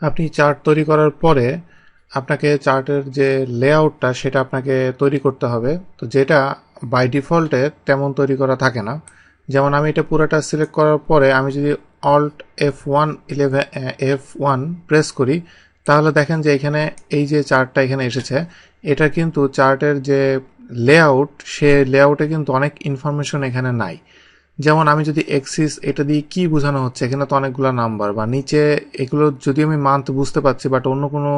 আপনি চার্ট তৈরি করার পরে আপনাকে চার্টের যে লেআউটটা সেটা আপনাকে তৈরি করতে হবে, তো যেটা বাই ডিফল্টে তেমন তৈরি করা থাকে না। যেমন আমি এটা পুরোটা সিলেক্ট করার পরে আমি যদি অল্ট F1 প্রেস করি, তাহলে দেখেন যে এখানে এই যে চার্টটা এখানে এসেছে, এটা কিন্তু চার্টের যে লেআউট, সে লেআউটে কিন্তু অনেক ইনফরমেশন এখানে নাই। যেমন আমি যদি এক্সিস, এটা দিয়ে কি বোঝানো হচ্ছে, এখানে তো অনেকগুলো নাম্বার বা নিচে এগুলো যদি আমি মান্থ বুঝতে পারছি, বাট অন্য কোনো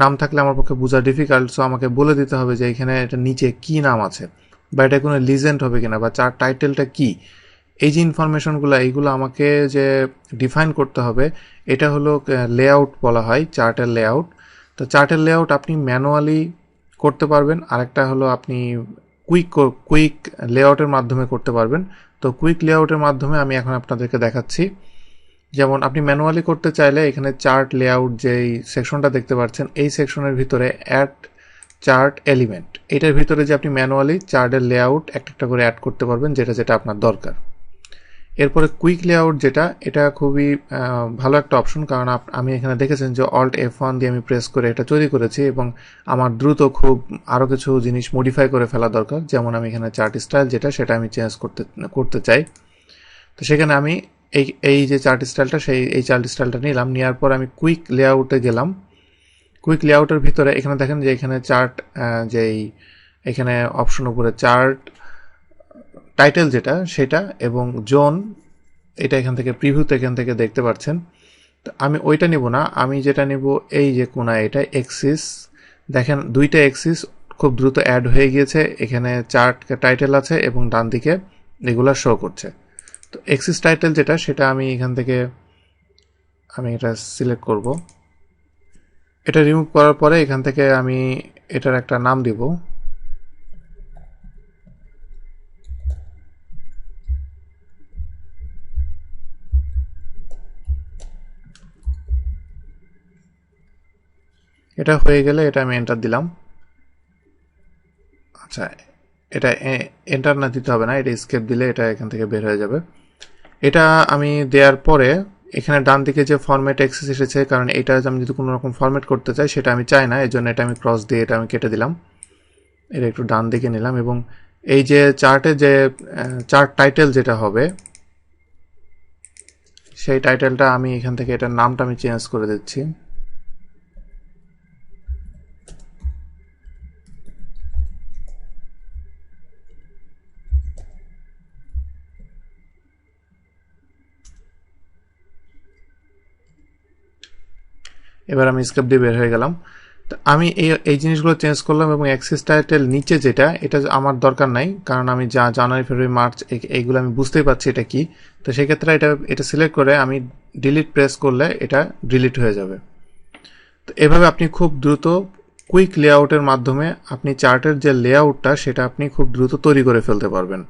নাম থাকলে আমার পক্ষে বোঝা ডিফিকাল্ট, সো আমাকে বলে দিতে হবে যে এখানে এটা নিচে কি নাম আছে, বা এটা কোনো লিজেন্ড হবে কিনা, বা চার্ট টাইটেলটা কি। এই যে ইনফরমেশনগুলো, এইগুলো আমাকে যে ডিফাইন করতে হবে, এটা হলো লেআউট বলা হয়, চার্টের লেআউট। তো চার্টের লেআউট আপনি ম্যানুয়ালি করতে পারবেন, আরেকটা হলো আপনি কুইক লেআউটের মাধ্যমে করতে পারবেন। তো কুইক লেআউটের মাধ্যমে আমি এখন আপনাদেরকে দেখাচ্ছি। যেমন আপনি ম্যানুয়ালি করতে চাইলে এখানে চার্ট লেআউট যেই সেকশনটা দেখতে পাচ্ছেন, এই সেকশনের ভিতরে অ্যাড চার্ট এলিমেন্ট, এটার ভিতরে যে আপনি ম্যানুয়ালি চার্টের লেআউট একটা একটা করে অ্যাড করতে পারবেন, যেটা যেটা আপনার দরকার। এরপরে কুইক লেআউট যেটা, এটা খুবই ভালো একটা অপশন, কারণ আমি এখানে দেখেছেন যে অল্ট F1 দিয়ে আমি প্রেস করে এটা তৈরি করেছি, এবং আমার দ্রুত খুব আরও কিছু জিনিস মডিফাই করে ফেলা দরকার। যেমন আমি এখানে চার্ট স্টাইল যেটা, সেটা আমি চেঞ্জ করতে চাই। তো সেখানে আমি এই যে চার্ট স্টাইলটা, এই চার্ট স্টাইলটা নিলাম, নেওয়ার পর আমি কুইক লেআউটে গেলাম। কুইক লেআউটের ভিতরে এখানে দেখেন যে এখানে চার্ট, যেই এখানে অপশন উপরে চার্ট টাইটেল যেটা সেটা, এবং জোন, এটা এখান থেকে প্রিভিউতে এখান থেকে দেখতে পাচ্ছেন। তো আমি ওইটা নিব না, আমি যেটা নিব এই যে কোনা, এটা এক্সিস। দেখেন দুইটা এক্সিস খুব দ্রুত অ্যাড হয়ে গিয়েছে, এখানে চার্ট টাইটেল আছে এবং ডান দিকে এগুলা শো করছে। তো এক্সিস টাইটেল যেটা, সেটা আমি এখান থেকে আমি এটা সিলেক্ট করব। এটা রিমুভ করার পরে এখান থেকে আমি এটার একটা নাম দিব। এটা হয়ে গেলে এটা আমি এন্টার দিলাম। আচ্ছা, এটা এন্টার না দিতে হবে না, এটা স্কেপ দিলে এটা এখান থেকে বের হয়ে যাবে। এটা আমি দেওয়ার পরে এখানে ডান দিকে যে ফরম্যাট অ্যাক্সেস এসেছে, কারণ এটা আমি যদি কোনো রকম ফরম্যাট করতে চাই সেটা আমি চাই না, এই জন্য এটা আমি ক্রস দিয়ে এটা আমি কেটে দিলাম। এটা একটু ডান দিকে নিলাম, এবং এই যে চার্টে যে চার্ট টাইটেল যেটা হবে, সেই টাইটেলটা আমি এখান থেকে এটার নামটা আমি চেঞ্জ করে দিচ্ছি। এবার আমি স্কেপ দিয়ে বের হয়ে গেলাম। তো আমি এই জিনিসগুলো চেঞ্জ করলাম, এবং অ্যাক্সেস টাইটেল নিচে যেটা, এটা আমার দরকার নাই, কারণ আমি যা জানুয়ারি ফেব্রুয়ারি মার্চ এইগুলো আমি বুঝতেই পারছি এটা কি। তো সেক্ষেত্রে এটা সিলেক্ট করে আমি ডিলিট প্রেস করলে এটা ডিলিট হয়ে যাবে। তো এভাবে আপনি খুব দ্রুত কুইক লেআউটের মাধ্যমে আপনি চার্টের যে লেআউটটা সেটা আপনি খুব দ্রুত তৈরি করে ফেলতে পারবেন।